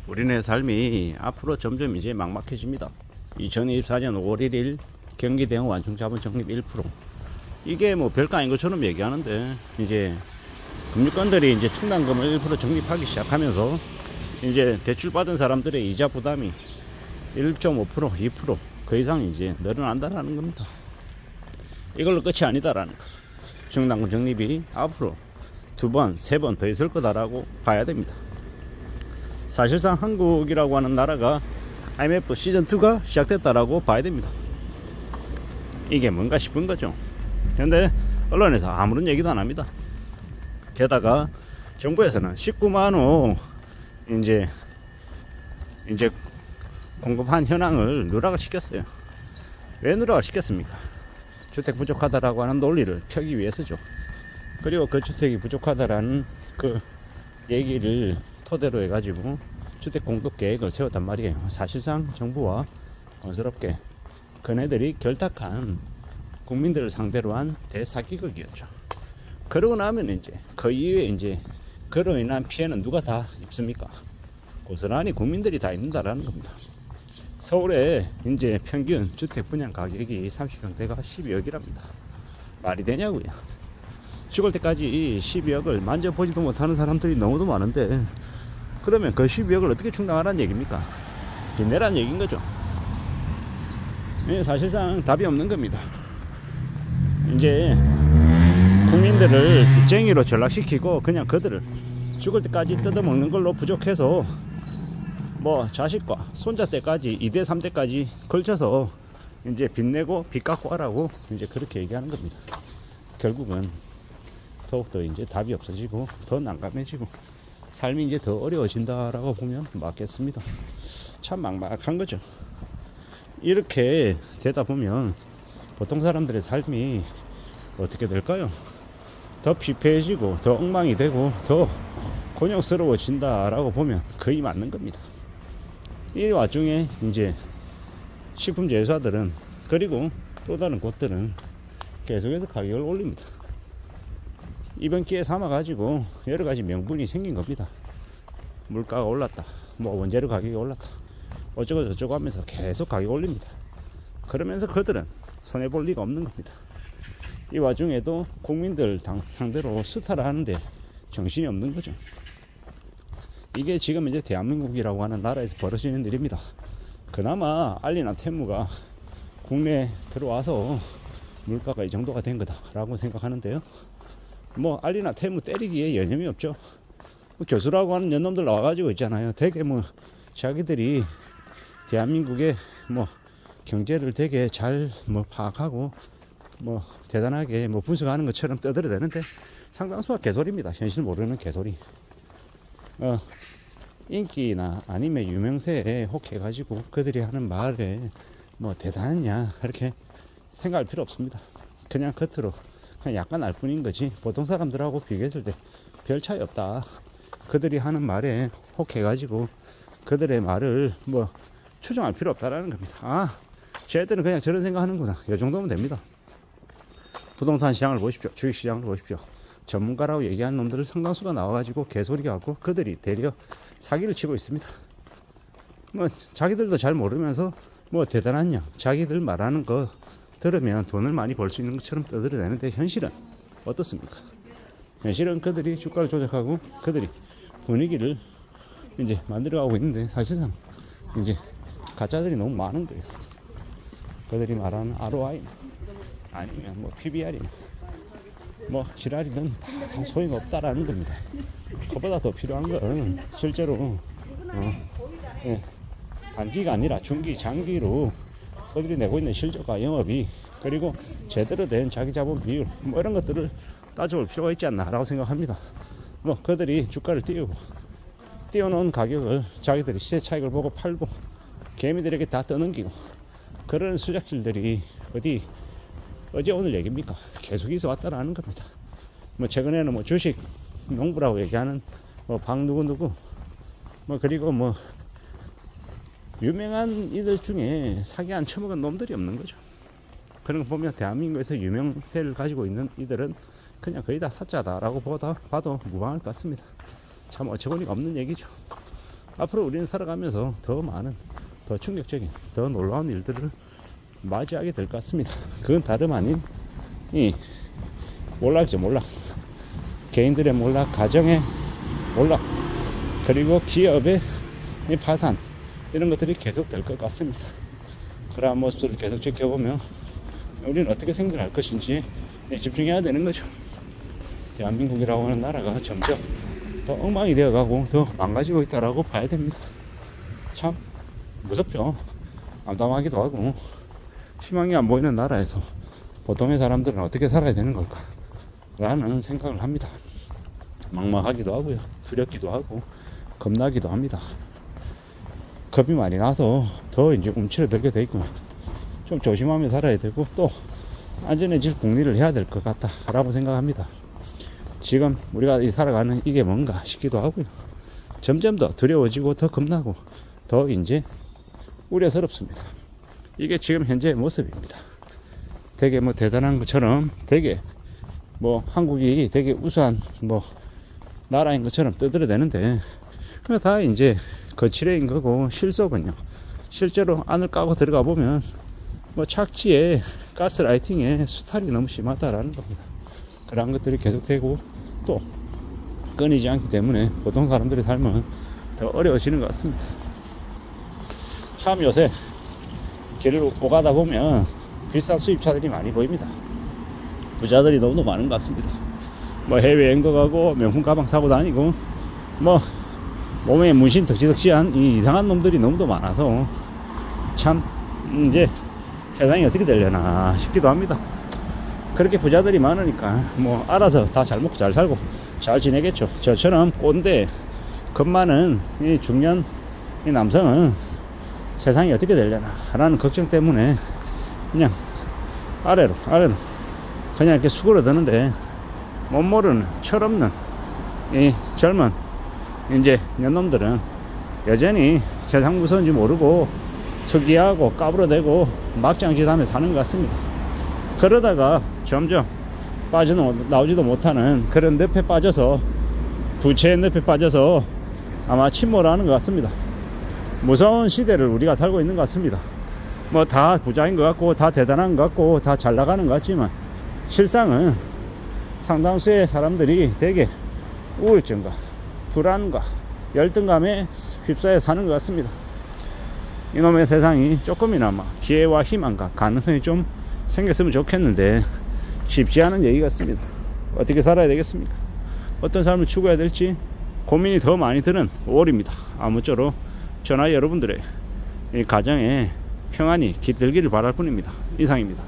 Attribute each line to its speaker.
Speaker 1: 우리네 삶이 앞으로 점점 이제 막막해집니다. 2024년 5월 1일 경기대응 완충자본 적립 1%. 이게 뭐 별거 아닌 것처럼 얘기하는데, 이제 금융권들이 이제 충당금을 1% 적립하기 시작하면서 이제 대출 받은 사람들의 이자 부담이 1.5%, 2%, 그 이상 이제 늘어난다라는 겁니다. 이걸로 끝이 아니다라는 거. 충당금 적립이 앞으로 2번, 3번 더 있을 거다라고 봐야 됩니다. 사실상 한국이라고 하는 나라가 IMF 시즌2가 시작됐다라고 봐야 됩니다. 이게 뭔가 싶은 거죠. 그런데 언론에서 아무런 얘기도 안 합니다. 게다가 정부에서는 19만호 이제 공급한 현황을 누락을 시켰어요. 왜 누락을 시켰습니까? 주택 부족하다라고 하는 논리를 펴기 위해서죠. 그리고 그 주택이 부족하다라는 그 얘기를 토대로 해가지고 주택 공급 계획을 세웠단 말이에요. 사실상 정부와 건설업계 그네들이 결탁한 국민들을 상대로 한 대사기극이었죠. 그러고 나면 이제 그 이후에 이제 그로 인한 피해는 누가 다 입습니까? 고스란히 국민들이 다 입는다라는 겁니다. 서울에 이제 평균 주택 분양 가격이 30평대가 12억이랍니다. 말이 되냐고요. 죽을 때까지 12억을 만져보지도 못하는 사람들이 너무도 많은데, 그러면 그 12억을 어떻게 충당하라는 얘기입니까? 빚내라는 얘기인 거죠. 사실상 답이 없는 겁니다. 이제 국민들을 빚쟁이로 전락시키고 그냥 그들을 죽을 때까지 뜯어먹는 걸로 부족해서 뭐 자식과 손자 때까지 2대 3대까지 걸쳐서 이제 빚내고 빚 갚고 하라고 이제 그렇게 얘기하는 겁니다. 결국은 더욱더 이제 답이 없어지고 더 난감해지고 삶이 이제 더 어려워진다라고 보면 맞겠습니다. 참 막막한 거죠. 이렇게 되다 보면 보통 사람들의 삶이 어떻게 될까요? 더 피폐해지고 더 엉망이 되고 더 곤욕스러워진다라고 보면 거의 맞는 겁니다. 이 와중에 이제 식품 제조사들은, 그리고 또 다른 곳들은 계속해서 가격을 올립니다. 이번 기회 삼아 가지고 여러 가지 명분이 생긴 겁니다. 물가가 올랐다, 뭐 원재료 가격이 올랐다, 어쩌고 저쩌고 하면서 계속 가격 올립니다. 그러면서 그들은 손해볼 리가 없는 겁니다. 이 와중에도 국민들 상대로 수탈을 하는데 정신이 없는 거죠. 이게 지금 이제 대한민국이라고 하는 나라에서 벌어지는 일입니다. 그나마 알리나 테무가 국내에 들어와서 물가가 이 정도가 된 거다라고 생각하는데요. 뭐 알리나 테무 때리기에 여념이 없죠. 뭐 교수라고 하는 연놈들 나와가지고 있잖아요. 되게 뭐 자기들이 대한민국의 뭐 경제를 되게 잘 뭐 파악하고 뭐 대단하게 뭐 분석하는 것처럼 떠들어대는데 상당수가 개소리입니다. 현실 모르는 개소리. 인기나 아니면 유명세에 혹해가지고 그들이 하는 말에 뭐 대단하냐 이렇게 생각할 필요 없습니다. 그냥 겉으로 그냥 약간 알 뿐인 거지 보통 사람들하고 비교했을 때 별 차이 없다. 그들이 하는 말에 혹해가지고 그들의 말을 뭐 추정할 필요 없다라는 겁니다. 아, 쟤들은 그냥 저런 생각하는구나. 이 정도면 됩니다. 부동산 시장을 보십시오. 주식시장을 보십시오. 전문가라고 얘기하는 놈들을 상당수가 나와가지고 개소리하고 그들이 대려 사기를 치고 있습니다. 뭐 자기들도 잘 모르면서 뭐 대단하냐, 자기들 말하는 거 들으면 돈을 많이 벌 수 있는 것처럼 떠들어대는데 현실은 어떻습니까? 현실은 그들이 주가를 조작하고 그들이 분위기를 이제 만들어가고 있는데 사실상 이제 가짜들이 너무 많은 거예요. 그들이 말하는 ROI 아니면 뭐 PBR이나 뭐 지랄이든 다 소용없다라는 겁니다. 그보다 더 필요한 건 실제로 단기가 아니라 중기, 장기로 그들이 내고 있는 실적과 영업이, 그리고 제대로 된 자기 자본 비율 뭐 이런 것들을 따져볼 필요가 있지 않나라고 생각합니다. 뭐 그들이 주가를 띄워놓은 가격을 자기들이 시세 차익을 보고 팔고 개미들에게 다 떠넘기고 그런 수작질들이 어제 오늘 얘기입니까? 계속 있어 왔다라는 겁니다. 뭐 최근에는 뭐 주식 농부라고 얘기하는 뭐 방 누구 뭐 그리고 뭐 유명한 이들 중에 사기 안 쳐먹은 놈들이 없는 거죠. 그런 거 보면 대한민국에서 유명세를 가지고 있는 이들은 그냥 거의 다 사짜다라고 봐도 무방할 것 같습니다. 참 어처구니가 없는 얘기죠. 앞으로 우리는 살아가면서 더 많은, 더 충격적인, 더 놀라운 일들을 맞이하게 될 것 같습니다. 그건 다름 아닌 이 몰락이죠. 몰락. 개인들의 몰락, 가정의 몰락, 그리고 기업의 이 파산, 이런 것들이 계속 될 것 같습니다. 그러한 모습들을 계속 지켜보며 우리는 어떻게 생존할 것인지 집중해야 되는 거죠. 대한민국이라고 하는 나라가 점점 더 엉망이 되어가고 더 망가지고 있다라고 봐야 됩니다. 참 무섭죠. 암담하기도 하고, 희망이 안 보이는 나라에서 보통의 사람들은 어떻게 살아야 되는 걸까 라는 생각을 합니다. 막막하기도 하고요, 두렵기도 하고, 겁나기도 합니다. 겁이 많이 나서 더 이제 움츠러들게 되고, 좀 조심하며 살아야 되고, 또 안전해질 국리를 해야 될 것 같다 라고 생각합니다. 지금 우리가 살아가는 이게 뭔가 싶기도 하고요, 점점 더 두려워지고 더 겁나고 더 이제 우려스럽습니다. 이게 지금 현재의 모습입니다. 되게 뭐 대단한 것처럼, 되게 뭐 한국이 되게 우수한 뭐 나라인 것처럼 떠들어대는데, 그거 다 이제 거칠애인 거고, 실속은요, 실제로 안을 까고 들어가 보면 뭐 착지에, 가스라이팅에 수탈이 너무 심하다라는 겁니다. 그런 것들이 계속되고 또 끊이지 않기 때문에 보통 사람들의 삶은 더 어려워지는 것 같습니다. 참 요새 길을 오가다 보면 비싼 수입차들이 많이 보입니다. 부자들이 너무 많은 것 같습니다. 뭐 해외여행 가고 명품 가방 사고 다니고, 뭐 몸에 문신 덕지덕지한 이 이상한 놈들이 너무도 많아서 참 이제 세상이 어떻게 되려나 싶기도 합니다. 그렇게 부자들이 많으니까 뭐 알아서 다 잘 먹고 잘 살고 잘 지내겠죠. 저처럼 꼰대, 겁 많은 이 중년 이 남성은 세상이 어떻게 되려나 라는 걱정 때문에 그냥 아래로 그냥 이렇게 수그러드는데, 못 모르는, 철없는 이 젊은 이제 년놈들은 여전히 세상 무서운지 모르고 특이하고 까불어대고 막장짓 하며 사는 것 같습니다. 그러다가 점점 나오지도 못하는 그런 늪에 빠져서, 부채의 늪에 빠져서 아마 침몰하는 것 같습니다. 무서운 시대를 우리가 살고 있는 것 같습니다. 뭐 다 부자인 것 같고, 다 대단한 것 같고, 다 잘 나가는 것 같지만, 실상은 상당수의 사람들이 되게 우울증과 불안과 열등감에 휩싸여 사는 것 같습니다. 이놈의 세상이 조금이나마 기회와 희망과 가능성이 좀 생겼으면 좋겠는데 쉽지 않은 얘기 같습니다. 어떻게 살아야 되겠습니까? 어떤 삶을 추구해야 될지 고민이 더 많이 드는 5월입니다. 아무쪼록 저나 여러분들의 이 가정에 평안이 깃들기를 바랄 뿐입니다. 이상입니다.